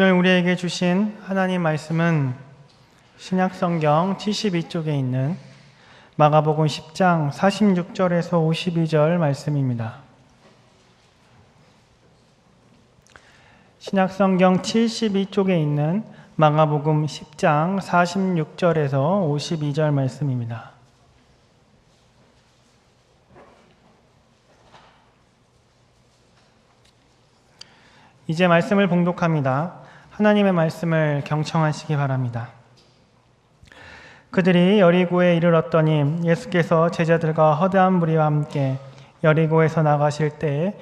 오늘 우리에게 주신 하나님 말씀은 신약성경 72쪽에 있는 마가복음 10장 46절에서 52절 말씀입니다. 신약성경 72쪽에 있는 마가복음 10장 46절에서 52절 말씀입니다. 이제 말씀을 봉독합니다. 하나님의 말씀을 경청하시기 바랍니다. 그들이 여리고에 이르렀더니 예수께서 제자들과 허다한 무리와 함께 여리고에서 나가실 때에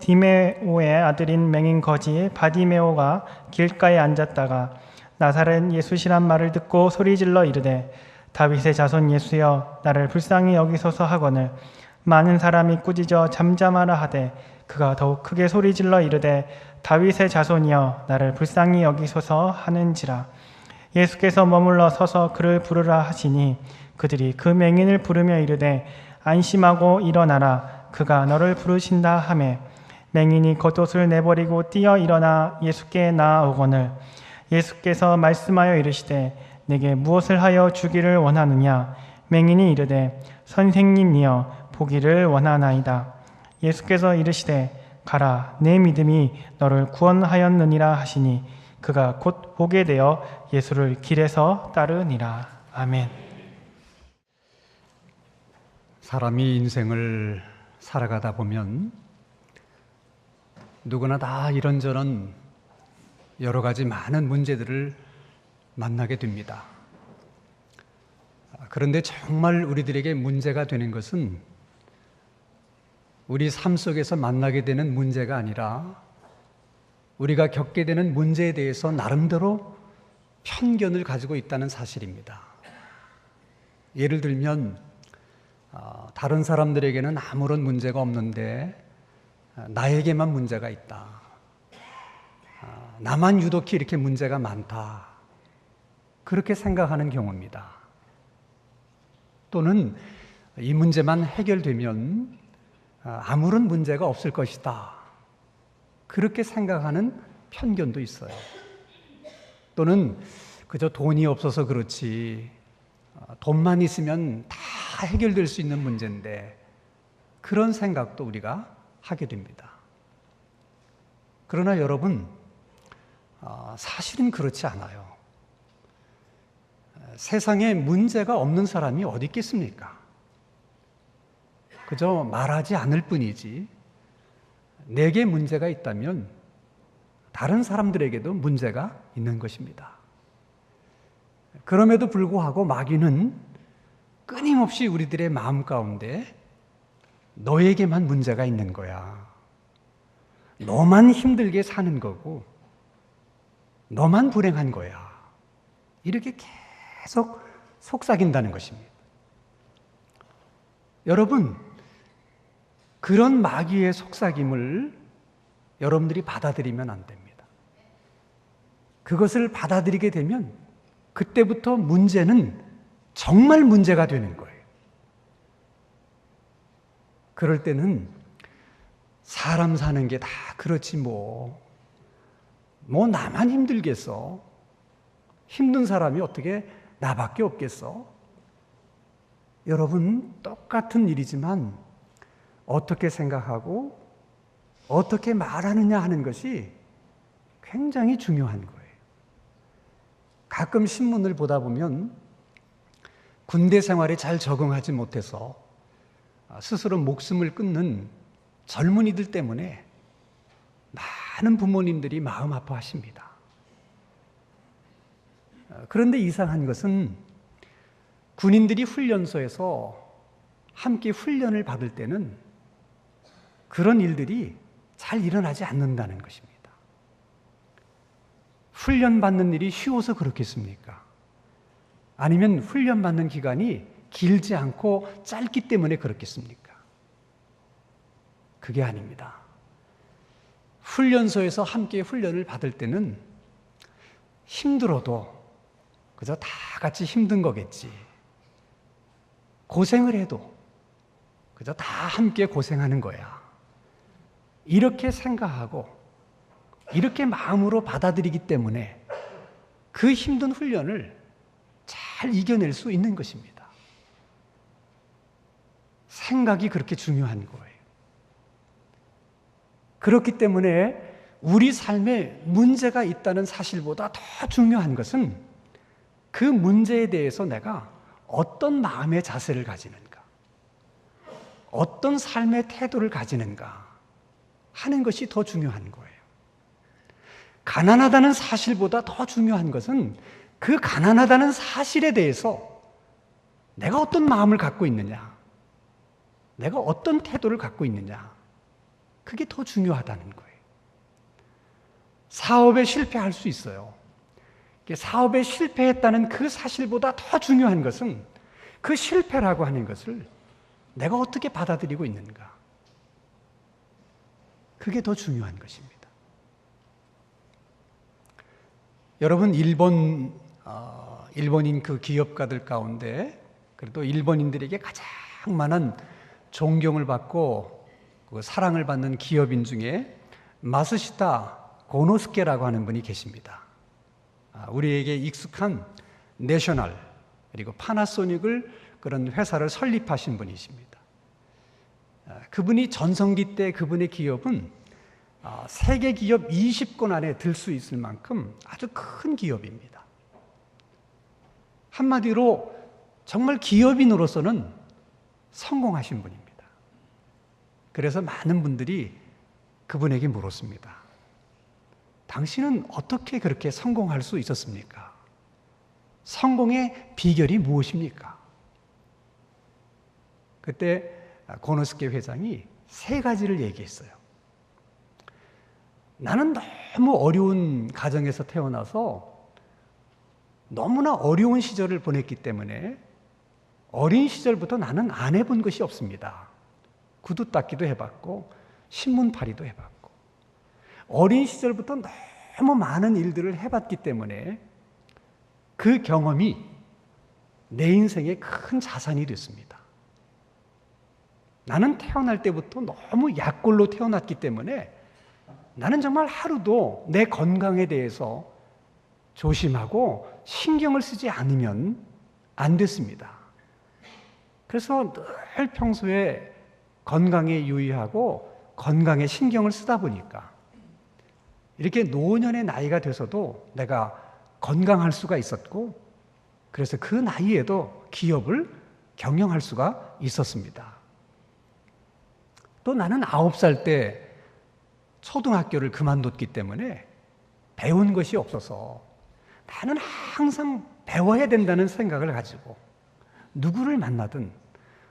디메오의 아들인 맹인 거지 바디메오가 길가에 앉았다가 나사렛 예수시란 말을 듣고 소리질러 이르되 다윗의 자손 예수여 나를 불쌍히 여기소서 하거늘 많은 사람이 꾸짖어 잠잠하라 하되 그가 더욱 크게 소리질러 이르되 다윗의 자손이여 나를 불쌍히 여기소서 하는지라. 예수께서 머물러 서서 그를 부르라 하시니 그들이 그 맹인을 부르며 이르되 안심하고 일어나라 그가 너를 부르신다 하매 맹인이 겉옷을 내버리고 뛰어 일어나 예수께 나아오거늘 예수께서 말씀하여 이르시되 내게 무엇을 하여 주기를 원하느냐. 맹인이 이르되 선생님이여 보기를 원하나이다. 예수께서 이르시되 가라 내 믿음이 너를 구원하였느니라 하시니 그가 곧 보게 되어 예수를 길에서 따르니라. 아멘. 사람이 인생을 살아가다 보면 누구나 다 이런저런 여러 가지 많은 문제들을 만나게 됩니다. 그런데 정말 우리들에게 문제가 되는 것은 우리 삶 속에서 만나게 되는 문제가 아니라 우리가 겪게 되는 문제에 대해서 나름대로 편견을 가지고 있다는 사실입니다. 예를 들면 다른 사람들에게는 아무런 문제가 없는데 나에게만 문제가 있다. 나만 유독히 이렇게 문제가 많다. 그렇게 생각하는 경우입니다. 또는 이 문제만 해결되면 아무런 문제가 없을 것이다. 그렇게 생각하는 편견도 있어요. 또는 그저 돈이 없어서 그렇지 돈만 있으면 다 해결될 수 있는 문제인데 그런 생각도 우리가 하게 됩니다. 그러나 여러분, 사실은 그렇지 않아요. 세상에 문제가 없는 사람이 어디 있겠습니까? 그저 말하지 않을 뿐이지 내게 문제가 있다면 다른 사람들에게도 문제가 있는 것입니다. 그럼에도 불구하고 마귀는 끊임없이 우리들의 마음 가운데 너에게만 문제가 있는 거야. 너만 힘들게 사는 거고 너만 불행한 거야. 이렇게 계속 속삭인다는 것입니다. 여러분, 그런 마귀의 속삭임을 여러분들이 받아들이면 안 됩니다. 그것을 받아들이게 되면 그때부터 문제는 정말 문제가 되는 거예요. 그럴 때는 사람 사는 게 다 그렇지 뭐 나만 힘들겠어. 힘든 사람이 어떻게 나밖에 없겠어. 여러분, 똑같은 일이지만 어떻게 생각하고 어떻게 말하느냐 하는 것이 굉장히 중요한 거예요. 가끔 신문을 보다 보면 군대 생활에 잘 적응하지 못해서 스스로 목숨을 끊는 젊은이들 때문에 많은 부모님들이 마음 아파하십니다. 그런데 이상한 것은 군인들이 훈련소에서 함께 훈련을 받을 때는 그런 일들이 잘 일어나지 않는다는 것입니다. 훈련받는 일이 쉬워서 그렇겠습니까? 아니면 훈련받는 기간이 길지 않고 짧기 때문에 그렇겠습니까? 그게 아닙니다. 훈련소에서 함께 훈련을 받을 때는 힘들어도 그저 다 같이 힘든 거겠지. 고생을 해도 그저 다 함께 고생하는 거야. 이렇게 생각하고 이렇게 마음으로 받아들이기 때문에 그 힘든 훈련을 잘 이겨낼 수 있는 것입니다. 생각이 그렇게 중요한 거예요. 그렇기 때문에 우리 삶에 문제가 있다는 사실보다 더 중요한 것은 그 문제에 대해서 내가 어떤 마음의 자세를 가지는가, 어떤 삶의 태도를 가지는가 하는 것이 더 중요한 거예요. 가난하다는 사실보다 더 중요한 것은 그 가난하다는 사실에 대해서 내가 어떤 마음을 갖고 있느냐, 내가 어떤 태도를 갖고 있느냐, 그게 더 중요하다는 거예요. 사업에 실패할 수 있어요. 사업에 실패했다는 그 사실보다 더 중요한 것은 그 실패라고 하는 것을 내가 어떻게 받아들이고 있는가, 그게 더 중요한 것입니다. 여러분, 일본인 그 기업가들 가운데 그래도 일본인들에게 가장 많은 존경을 받고 그 사랑을 받는 기업인 중에 마스시타 고노스케라고 하는 분이 계십니다. 우리에게 익숙한 내셔널 그리고 파나소닉을 그런 회사를 설립하신 분이십니다. 그분이 전성기 때 그분의 기업은 세계 기업 20권 안에 들 수 있을 만큼 아주 큰 기업입니다. 한마디로 정말 기업인으로서는 성공하신 분입니다. 그래서 많은 분들이 그분에게 물었습니다. 당신은 어떻게 그렇게 성공할 수 있었습니까? 성공의 비결이 무엇입니까? 그때 고노스케 회장이 세 가지를 얘기했어요. 나는 너무 어려운 가정에서 태어나서 너무나 어려운 시절을 보냈기 때문에 어린 시절부터 나는 안 해본 것이 없습니다. 구두 닦기도 해봤고 신문팔이도 해봤고 어린 시절부터 너무 많은 일들을 해봤기 때문에 그 경험이 내 인생의 큰 자산이 됐습니다. 나는 태어날 때부터 너무 약골로 태어났기 때문에 나는 정말 하루도 내 건강에 대해서 조심하고 신경을 쓰지 않으면 안 됐습니다. 그래서 늘 평소에 건강에 유의하고 건강에 신경을 쓰다 보니까 이렇게 노년의 나이가 돼서도 내가 건강할 수가 있었고 그래서 그 나이에도 기업을 경영할 수가 있었습니다. 또 나는 9살 때 초등학교를 그만뒀기 때문에 배운 것이 없어서 나는 항상 배워야 된다는 생각을 가지고 누구를 만나든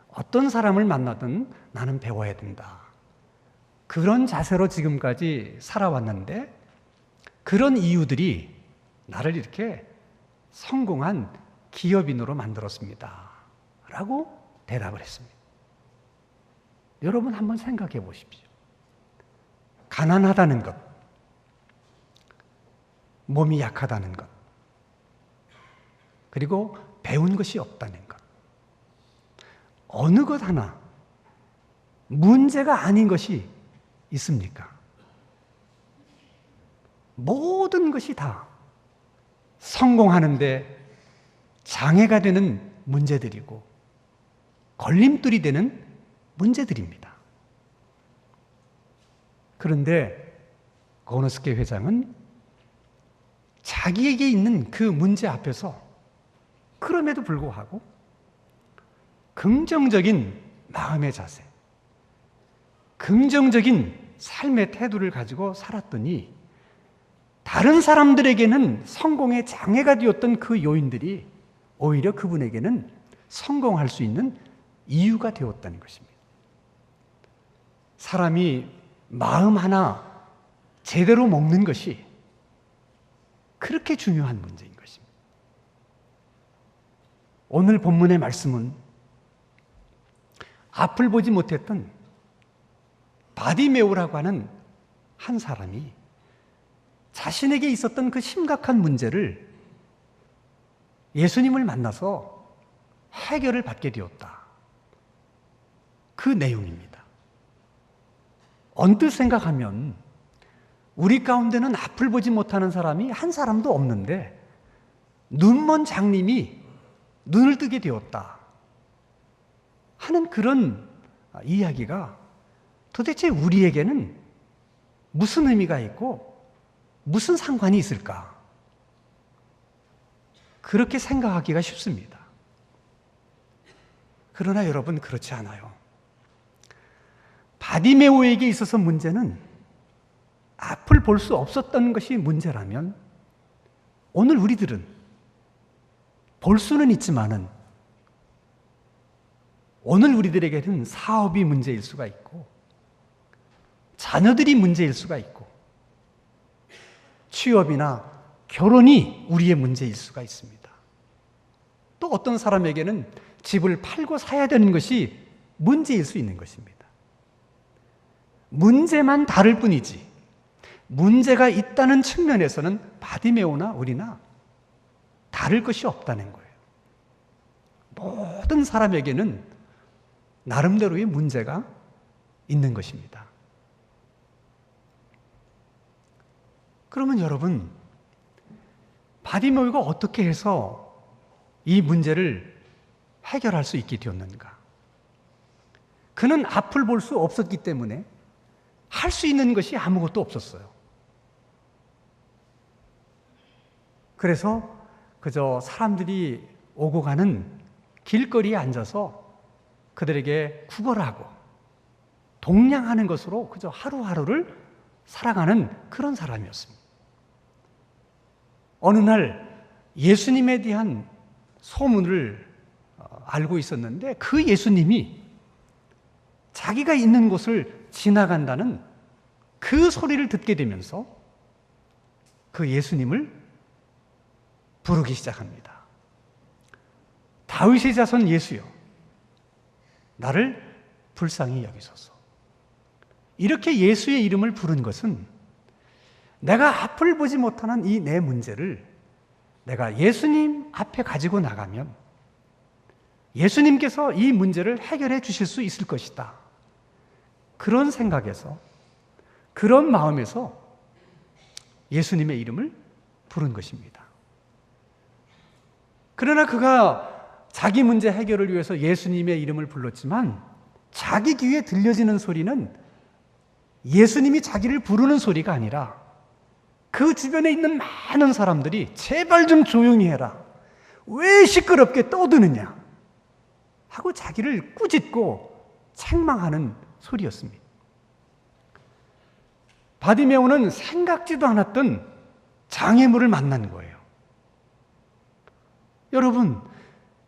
어떤 사람을 만나든 나는 배워야 된다. 그런 자세로 지금까지 살아왔는데 그런 이유들이 나를 이렇게 성공한 기업인으로 만들었습니다. 라고 대답을 했습니다. 여러분 한번 생각해 보십시오. 가난하다는 것, 몸이 약하다는 것, 그리고 배운 것이 없다는 것. 어느 것 하나 문제가 아닌 것이 있습니까? 모든 것이 다 성공하는데 장애가 되는 문제들이고 걸림돌이 되는 문제들입니다. 그런데 고노스케 회장은 자기에게 있는 그 문제 앞에서 그럼에도 불구하고 긍정적인 마음의 자세, 긍정적인 삶의 태도를 가지고 살았더니 다른 사람들에게는 성공의 장애가 되었던 그 요인들이 오히려 그분에게는 성공할 수 있는 이유가 되었다는 것입니다. 사람이 마음 하나 제대로 먹는 것이 그렇게 중요한 문제인 것입니다. 오늘 본문의 말씀은 앞을 보지 못했던 바디메오라고 하는 한 사람이 자신에게 있었던 그 심각한 문제를 예수님을 만나서 해결을 받게 되었다. 그 내용입니다. 언뜻 생각하면 우리 가운데는 앞을 보지 못하는 사람이 한 사람도 없는데 눈먼 장님이 눈을 뜨게 되었다 하는 그런 이야기가 도대체 우리에게는 무슨 의미가 있고 무슨 상관이 있을까? 그렇게 생각하기가 쉽습니다. 그러나 여러분, 그렇지 않아요. 바디메오에게 있어서 문제는 앞을 볼 수 없었던 것이 문제라면 오늘 우리들은 볼 수는 있지만은 오늘 우리들에게는 사업이 문제일 수가 있고 자녀들이 문제일 수가 있고 취업이나 결혼이 우리의 문제일 수가 있습니다. 또 어떤 사람에게는 집을 팔고 사야 되는 것이 문제일 수 있는 것입니다. 문제만 다를 뿐이지 문제가 있다는 측면에서는 바디메오나 우리나 다를 것이 없다는 거예요. 모든 사람에게는 나름대로의 문제가 있는 것입니다. 그러면 여러분, 바디메오가 어떻게 해서 이 문제를 해결할 수 있게 되었는가? 그는 앞을 볼 수 없었기 때문에 할 수 있는 것이 아무것도 없었어요. 그래서 그저 사람들이 오고 가는 길거리에 앉아서 그들에게 구걸하고 동냥하는 것으로 그저 하루하루를 살아가는 그런 사람이었습니다. 어느 날 예수님에 대한 소문을 알고 있었는데 그 예수님이 자기가 있는 곳을 지나간다는 그 소리를 듣게 되면서 그 예수님을 부르기 시작합니다. 다윗의 자손 예수여, 나를 불쌍히 여기소서. 이렇게 예수의 이름을 부른 것은 내가 앞을 보지 못하는 이 내 문제를 내가 예수님 앞에 가지고 나가면 예수님께서 이 문제를 해결해 주실 수 있을 것이다. 그런 생각에서, 그런 마음에서 예수님의 이름을 부른 것입니다. 그러나 그가 자기 문제 해결을 위해서 예수님의 이름을 불렀지만 자기 귀에 들려지는 소리는 예수님이 자기를 부르는 소리가 아니라 그 주변에 있는 많은 사람들이 제발 좀 조용히 해라, 왜 시끄럽게 떠드느냐 하고 자기를 꾸짖고 책망하는 소리였습니다. 바디메오는 생각지도 않았던 장애물을 만난 거예요. 여러분,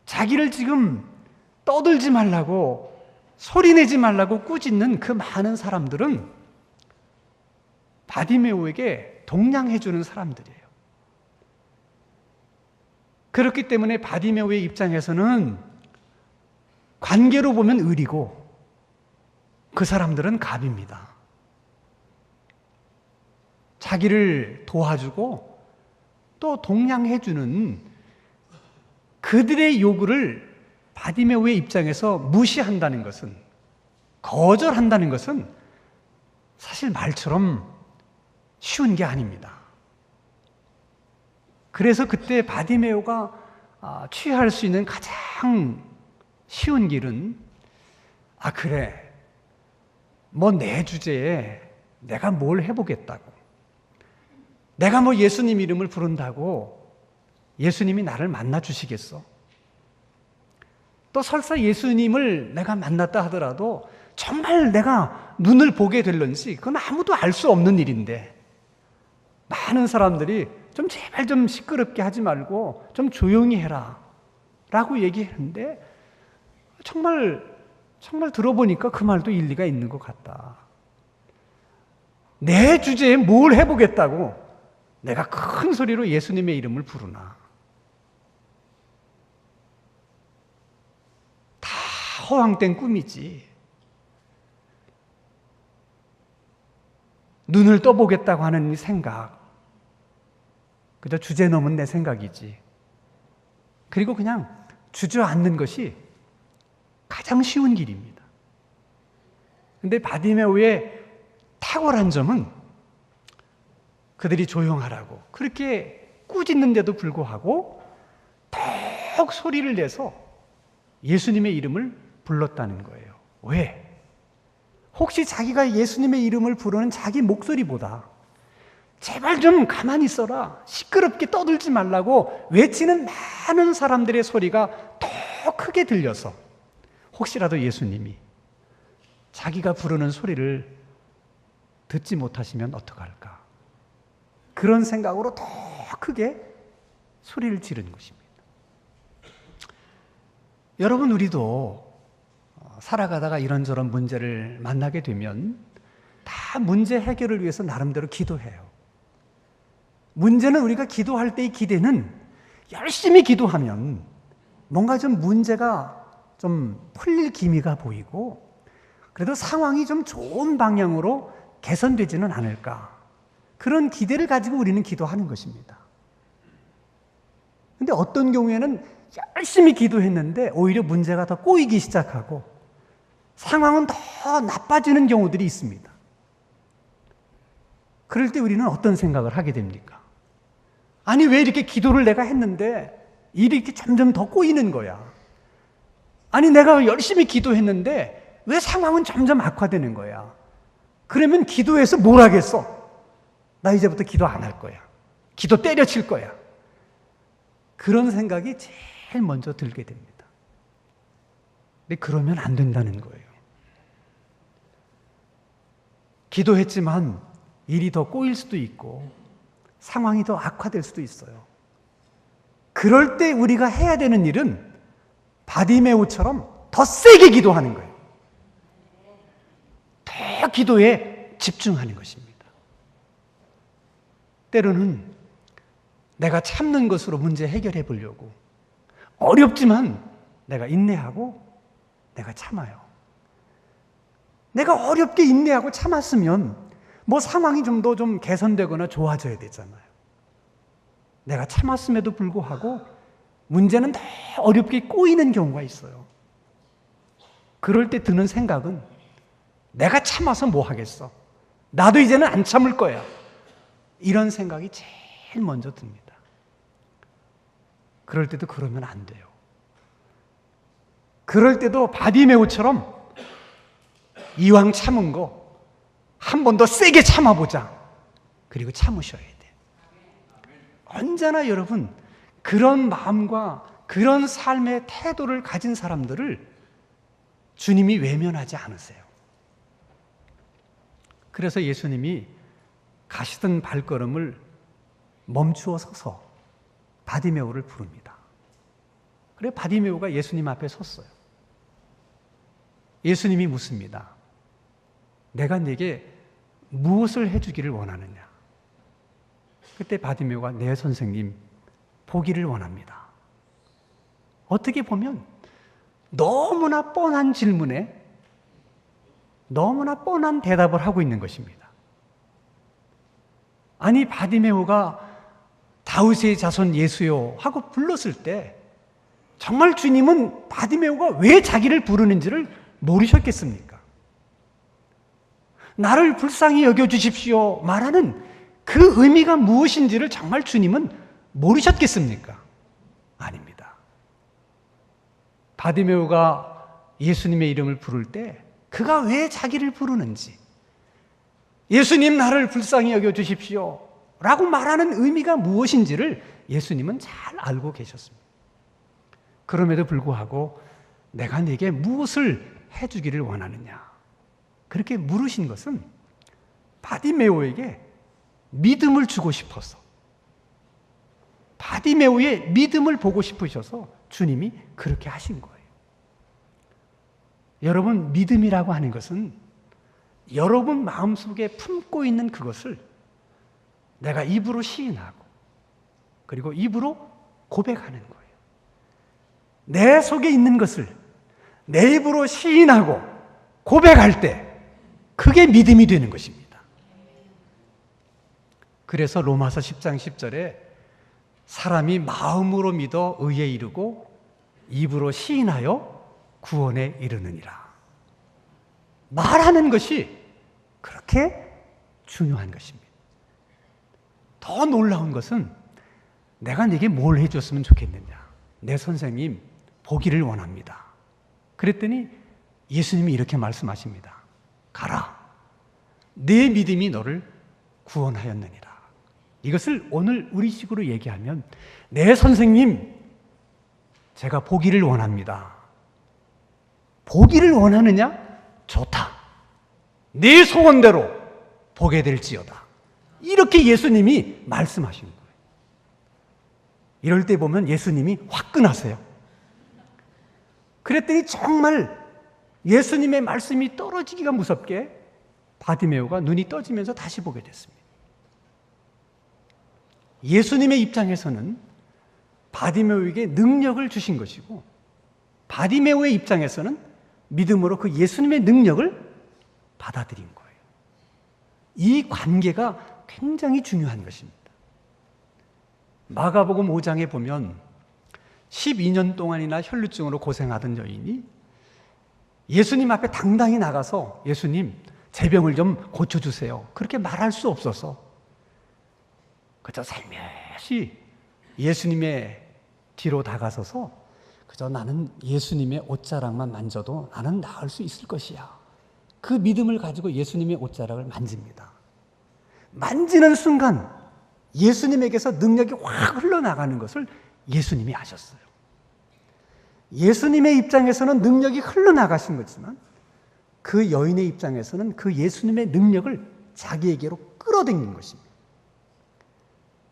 자기를 지금 떠들지 말라고, 소리내지 말라고 꾸짖는 그 많은 사람들은 바디메오에게 동냥해주는 사람들이에요. 그렇기 때문에 바디메오의 입장에서는 관계로 보면 을이고 그 사람들은 갑입니다. 자기를 도와주고 또 동냥해주는 그들의 요구를 바디메오의 입장에서 무시한다는 것은, 거절한다는 것은 사실 말처럼 쉬운 게 아닙니다. 그래서 그때 바디메오가 취할 수 있는 가장 쉬운 길은 그래, 뭐 내 주제에 내가 뭘 해보겠다고, 내가 뭐 예수님 이름을 부른다고 예수님이 나를 만나 주시겠어? 또 설사 예수님을 내가 만났다 하더라도 정말 내가 눈을 보게 될런지 그건 아무도 알 수 없는 일인데, 많은 사람들이 좀 제발 좀 시끄럽게 하지 말고 좀 조용히 해라 라고 얘기했는데 정말 들어보니까 그 말도 일리가 있는 것 같다. 내 주제에 뭘 해보겠다고 내가 큰 소리로 예수님의 이름을 부르나. 다 허황된 꿈이지. 눈을 떠보겠다고 하는 이 생각, 그저 주제 넘은 내 생각이지. 그리고 그냥 주저앉는 것이 가장 쉬운 길입니다. 그런데 바디메오의 탁월한 점은 그들이 조용하라고 그렇게 꾸짖는데도 불구하고 더욱 소리를 내서 예수님의 이름을 불렀다는 거예요. 왜? 혹시 자기가 예수님의 이름을 부르는 자기 목소리보다 제발 좀 가만히 있어라, 시끄럽게 떠들지 말라고 외치는 많은 사람들의 소리가 더 크게 들려서 혹시라도 예수님이 자기가 부르는 소리를 듣지 못하시면 어떡할까? 그런 생각으로 더 크게 소리를 지르는 것입니다. 여러분, 우리도 살아가다가 이런저런 문제를 만나게 되면 다 문제 해결을 위해서 나름대로 기도해요. 문제는 우리가 기도할 때의 기대는 열심히 기도하면 뭔가 좀 문제가 좀 풀릴 기미가 보이고 그래도 상황이 좀 좋은 방향으로 개선되지는 않을까, 그런 기대를 가지고 우리는 기도하는 것입니다. 그런데 어떤 경우에는 열심히 기도했는데 오히려 문제가 더 꼬이기 시작하고 상황은 더 나빠지는 경우들이 있습니다. 그럴 때 우리는 어떤 생각을 하게 됩니까? 아니, 왜 이렇게 기도를 내가 했는데 일이 이렇게 점점 더 꼬이는 거야? 아니, 내가 열심히 기도했는데 왜 상황은 점점 악화되는 거야? 그러면 기도해서 뭘 하겠어? 나 이제부터 기도 안 할 거야. 기도 때려칠 거야. 그런 생각이 제일 먼저 들게 됩니다. 근데 그러면 안 된다는 거예요. 기도했지만 일이 더 꼬일 수도 있고 상황이 더 악화될 수도 있어요. 그럴 때 우리가 해야 되는 일은 바디메오처럼 더 세게 기도하는 거예요. 더 기도에 집중하는 것입니다. 때로는 내가 참는 것으로 문제 해결해 보려고 어렵지만 내가 인내하고 내가 참아요. 내가 어렵게 인내하고 참았으면 뭐 상황이 좀 더 좀 개선되거나 좋아져야 되잖아요. 내가 참았음에도 불구하고 문제는 더 어렵게 꼬이는 경우가 있어요. 그럴 때 드는 생각은 내가 참아서 뭐 하겠어? 나도 이제는 안 참을 거야. 이런 생각이 제일 먼저 듭니다. 그럴 때도 그러면 안 돼요. 그럴 때도 바디메오처럼 이왕 참은 거 한 번 더 세게 참아보자. 그리고 참으셔야 돼요. 언제나 여러분, 그런 마음과 그런 삶의 태도를 가진 사람들을 주님이 외면하지 않으세요. 그래서 예수님이 가시던 발걸음을 멈추어 서서 바디메오를 부릅니다. 그래, 바디메오가 예수님 앞에 섰어요. 예수님이 묻습니다. 내가 네게 무엇을 해주기를 원하느냐? 그때 바디메오가 네, 선생님, 보기를 원합니다. 어떻게 보면 너무나 뻔한 질문에 너무나 뻔한 대답을 하고 있는 것입니다. 아니, 바디메오가 다윗의 자손 예수요 하고 불렀을 때 정말 주님은 바디메오가 왜 자기를 부르는지를 모르셨겠습니까? 나를 불쌍히 여겨주십시오 말하는 그 의미가 무엇인지를 정말 주님은 모르셨겠습니까? 아닙니다. 바디메오가 예수님의 이름을 부를 때 그가 왜 자기를 부르는지, 예수님 나를 불쌍히 여겨주십시오 라고 말하는 의미가 무엇인지를 예수님은 잘 알고 계셨습니다. 그럼에도 불구하고 내가 네게 무엇을 해주기를 원하느냐, 그렇게 물으신 것은 바디메오에게 믿음을 주고 싶어서, 바디메오의 믿음을 보고 싶으셔서 주님이 그렇게 하신 거예요. 여러분, 믿음이라고 하는 것은 여러분 마음속에 품고 있는 그것을 내가 입으로 시인하고 그리고 입으로 고백하는 거예요. 내 속에 있는 것을 내 입으로 시인하고 고백할 때 그게 믿음이 되는 것입니다. 그래서 로마서 10장 10절에 사람이 마음으로 믿어 의에 이르고 입으로 시인하여 구원에 이르느니라. 말하는 것이 그렇게 중요한 것입니다. 더 놀라운 것은 내가 네게 뭘 해줬으면 좋겠느냐. 내 선생님 보기를 원합니다. 그랬더니 예수님이 이렇게 말씀하십니다. 가라. 내 믿음이 너를 구원하였느니라. 이것을 오늘 우리식으로 얘기하면 내 선생님 제가 보기를 원합니다. 보기를 원하느냐? 좋다. 네 소원대로 보게 될지어다. 이렇게 예수님이 말씀하신 거예요. 이럴 때 보면 예수님이 화끈하세요. 그랬더니 정말 예수님의 말씀이 떨어지기가 무섭게 바디메오가 눈이 떠지면서 다시 보게 됐습니다. 예수님의 입장에서는 바디메오에게 능력을 주신 것이고 바디메오의 입장에서는 믿음으로 그 예수님의 능력을 받아들인 거예요. 이 관계가 굉장히 중요한 것입니다. 마가복음 5장에 보면 12년 동안이나 혈루증으로 고생하던 여인이 예수님 앞에 당당히 나가서 예수님 제 병을 좀 고쳐주세요. 그렇게 말할 수 없어서 그저 살며시 예수님의 뒤로 다가서서 그저 나는 예수님의 옷자락만 만져도 나는 나을 수 있을 것이야. 그 믿음을 가지고 예수님의 옷자락을 만집니다. 만지는 순간 예수님에게서 능력이 확 흘러나가는 것을 예수님이 아셨어요. 예수님의 입장에서는 능력이 흘러나가신 거지만 그 여인의 입장에서는 그 예수님의 능력을 자기에게로 끌어당긴 것입니다.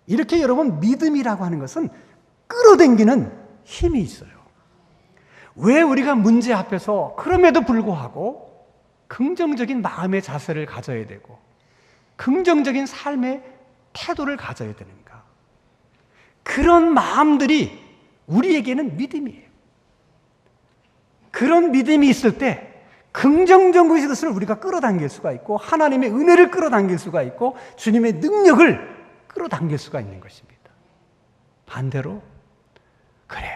이렇게 여러분 믿음이라고 하는 것은 끌어당기는 힘이 있어요. 왜 우리가 문제 앞에서 그럼에도 불구하고 긍정적인 마음의 자세를 가져야 되고 긍정적인 삶의 태도를 가져야 되는가? 그런 마음들이 우리에게는 믿음이에요. 그런 믿음이 있을 때 긍정적인 것을 우리가 끌어당길 수가 있고 하나님의 은혜를 끌어당길 수가 있고 주님의 능력을 끌어당길 수가 있는 것입니다. 반대로 그래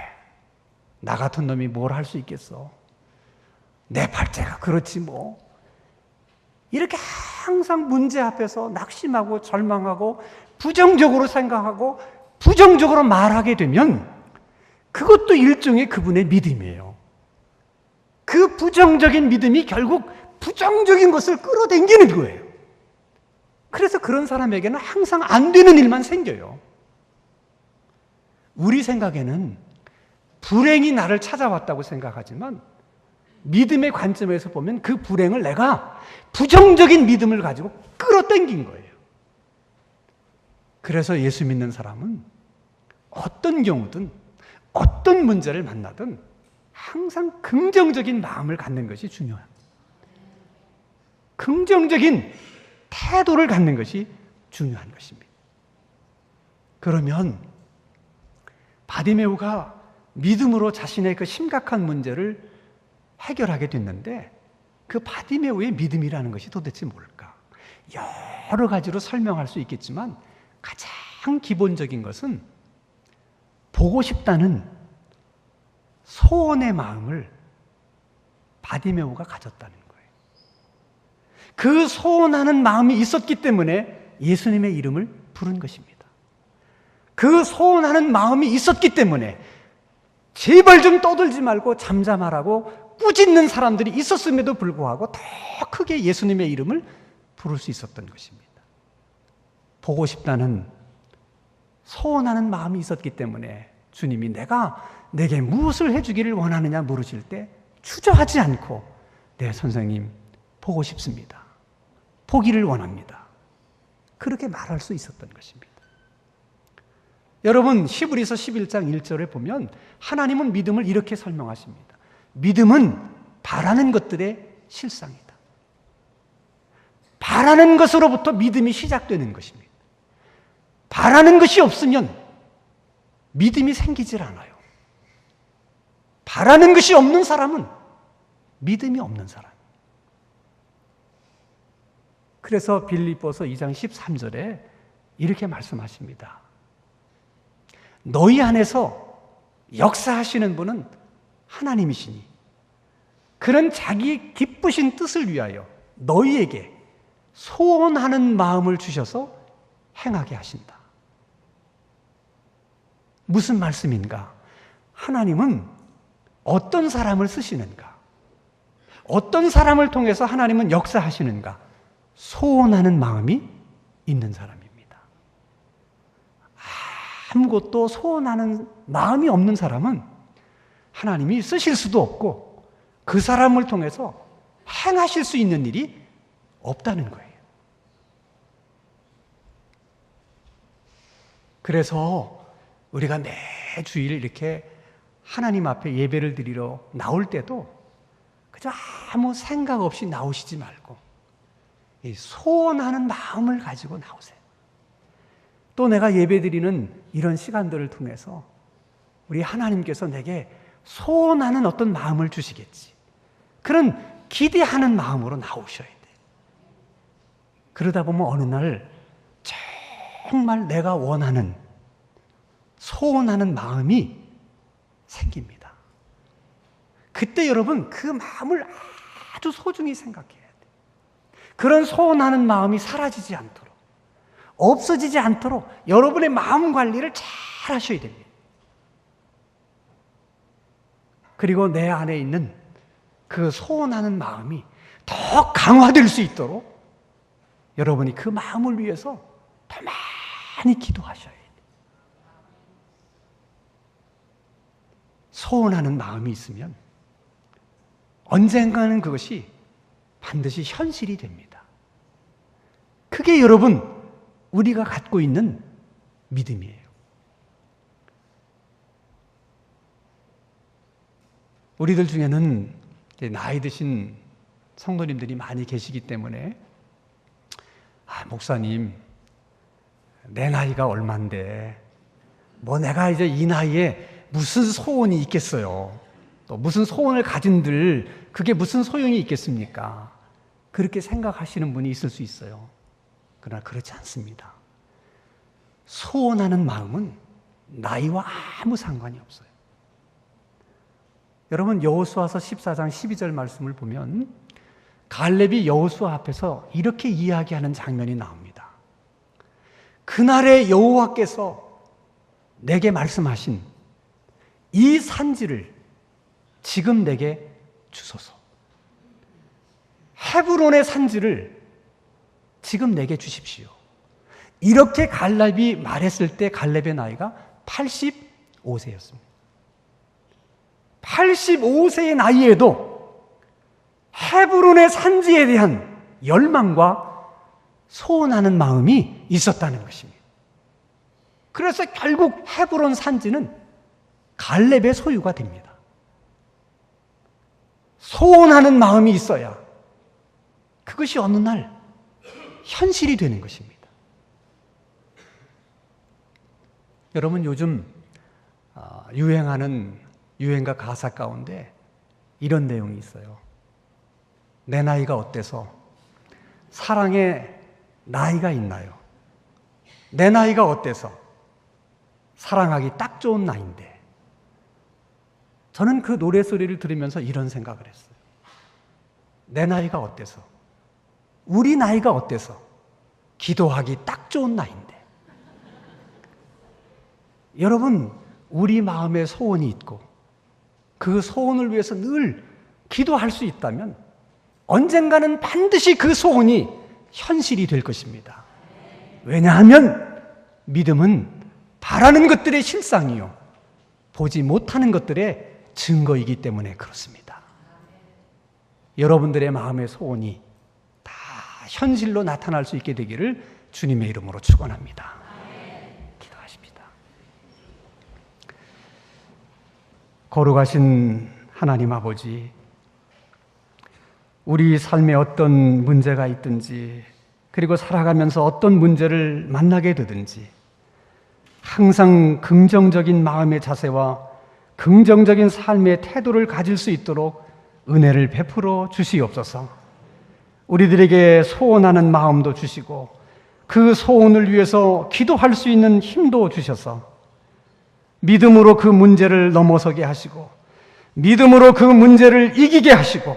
나 같은 놈이 뭘 할 수 있겠어. 내 팔자가 그렇지 뭐. 이렇게 항상 문제 앞에서 낙심하고 절망하고 부정적으로 생각하고 부정적으로 말하게 되면 그것도 일종의 그분의 믿음이에요. 그 부정적인 믿음이 결국 부정적인 것을 끌어당기는 거예요. 그래서 그런 사람에게는 항상 안 되는 일만 생겨요. 우리 생각에는 불행이 나를 찾아왔다고 생각하지만 믿음의 관점에서 보면 그 불행을 내가 부정적인 믿음을 가지고 끌어당긴 거예요. 그래서 예수 믿는 사람은 어떤 경우든 어떤 문제를 만나든 항상 긍정적인 마음을 갖는 것이 중요합니다. 긍정적인 태도를 갖는 것이 중요한 것입니다. 그러면 바디메오가 믿음으로 자신의 그 심각한 문제를 해결하게 됐는데 그 바디메오의 믿음이라는 것이 도대체 뭘까? 여러 가지로 설명할 수 있겠지만 가장 기본적인 것은 보고 싶다는 소원의 마음을 바디메오가 가졌다는 거예요. 그 소원하는 마음이 있었기 때문에 예수님의 이름을 부른 것입니다. 그 소원하는 마음이 있었기 때문에 제발 좀 떠들지 말고 잠잠하라고 꾸짖는 사람들이 있었음에도 불구하고 더 크게 예수님의 이름을 부를 수 있었던 것입니다. 보고 싶다는 소원하는 마음이 있었기 때문에 주님이 내가 내게 무엇을 해주기를 원하느냐 물으실 때 주저하지 않고 네 선생님 보고 싶습니다. 보기를 원합니다. 그렇게 말할 수 있었던 것입니다. 여러분 히브리서 11장 1절에 보면 하나님은 믿음을 이렇게 설명하십니다. 믿음은 바라는 것들의 실상이다. 바라는 것으로부터 믿음이 시작되는 것입니다. 바라는 것이 없으면 믿음이 생기질 않아요. 바라는 것이 없는 사람은 믿음이 없는 사람. 그래서 빌립보서 2장 13절에 이렇게 말씀하십니다. 너희 안에서 역사하시는 분은 하나님이시니 그런 자기 기쁘신 뜻을 위하여 너희에게 소원하는 마음을 주셔서 행하게 하신다. 무슨 말씀인가? 하나님은 어떤 사람을 쓰시는가? 어떤 사람을 통해서 하나님은 역사하시는가? 소원하는 마음이 있는 사람입니다. 아무것도 소원하는 마음이 없는 사람은 하나님이 쓰실 수도 없고 그 사람을 통해서 행하실 수 있는 일이 없다는 거예요. 그래서 우리가 매주일 이렇게 하나님 앞에 예배를 드리러 나올 때도 그저 아무 생각 없이 나오시지 말고 이 소원하는 마음을 가지고 나오세요. 또 내가 예배 드리는 이런 시간들을 통해서 우리 하나님께서 내게 소원하는 어떤 마음을 주시겠지. 그런 기대하는 마음으로 나오셔야 돼. 그러다 보면 어느 날 정말 내가 원하는 소원하는 마음이 생깁니다. 그때 여러분 그 마음을 아주 소중히 생각해야 돼. 그런 소원하는 마음이 사라지지 않도록, 없어지지 않도록 여러분의 마음 관리를 잘 하셔야 됩니다. 그리고 내 안에 있는 그 소원하는 마음이 더 강화될 수 있도록 여러분이 그 마음을 위해서 더 많이 기도하셔야 돼요. 소원하는 마음이 있으면 언젠가는 그것이 반드시 현실이 됩니다. 그게 여러분 우리가 갖고 있는 믿음이에요. 우리들 중에는 나이 드신 성도님들이 많이 계시기 때문에 목사님 내 나이가 얼만데 뭐 내가 이제 이 나이에 무슨 소원이 있겠어요. 또 무슨 소원을 가진들 그게 무슨 소용이 있겠습니까? 그렇게 생각하시는 분이 있을 수 있어요. 그러나 그렇지 않습니다. 소원하는 마음은 나이와 아무 상관이 없어요. 여러분 여호수아서 14장 12절 말씀을 보면 갈렙이 여호수아 앞에서 이렇게 이야기하는 장면이 나옵니다. 그날에 여호와께서 내게 말씀하신 이 산지를 지금 내게 주소서. 헤브론의 산지를 지금 내게 주십시오. 이렇게 갈렙이 말했을 때 갈렙의 나이가 85세였습니다. 85세의 나이에도 헤브론의 산지에 대한 열망과 소원하는 마음이 있었다는 것입니다. 그래서 결국 헤브론 산지는 갈렙의 소유가 됩니다. 소원하는 마음이 있어야 그것이 어느 날 현실이 되는 것입니다. 여러분 요즘 유행하는 유행가 가사 가운데 이런 내용이 있어요. 내 나이가 어때서 사랑에 나이가 있나요? 내 나이가 어때서 사랑하기 딱 좋은 나이인데. 저는 그 노래소리를 들으면서 이런 생각을 했어요. 내 나이가 어때서, 우리 나이가 어때서 기도하기 딱 좋은 나이인데. 여러분 우리 마음에 소원이 있고 그 소원을 위해서 늘 기도할 수 있다면 언젠가는 반드시 그 소원이 현실이 될 것입니다. 왜냐하면 믿음은 바라는 것들의 실상이요 보지 못하는 것들의 증거이기 때문에 그렇습니다. 여러분들의 마음의 소원이 다 현실로 나타날 수 있게 되기를 주님의 이름으로 축원합니다. 기도하십니다. 거룩하신 하나님 아버지, 우리 삶에 어떤 문제가 있든지 그리고 살아가면서 어떤 문제를 만나게 되든지 항상 긍정적인 마음의 자세와 긍정적인 삶의 태도를 가질 수 있도록 은혜를 베풀어 주시옵소서. 우리들에게 소원하는 마음도 주시고 그 소원을 위해서 기도할 수 있는 힘도 주셔서 믿음으로 그 문제를 넘어서게 하시고 믿음으로 그 문제를 이기게 하시고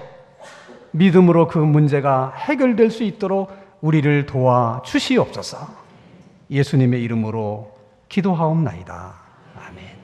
믿음으로 그 문제가 해결될 수 있도록 우리를 도와 주시옵소서. 예수님의 이름으로 기도하옵나이다. 아멘.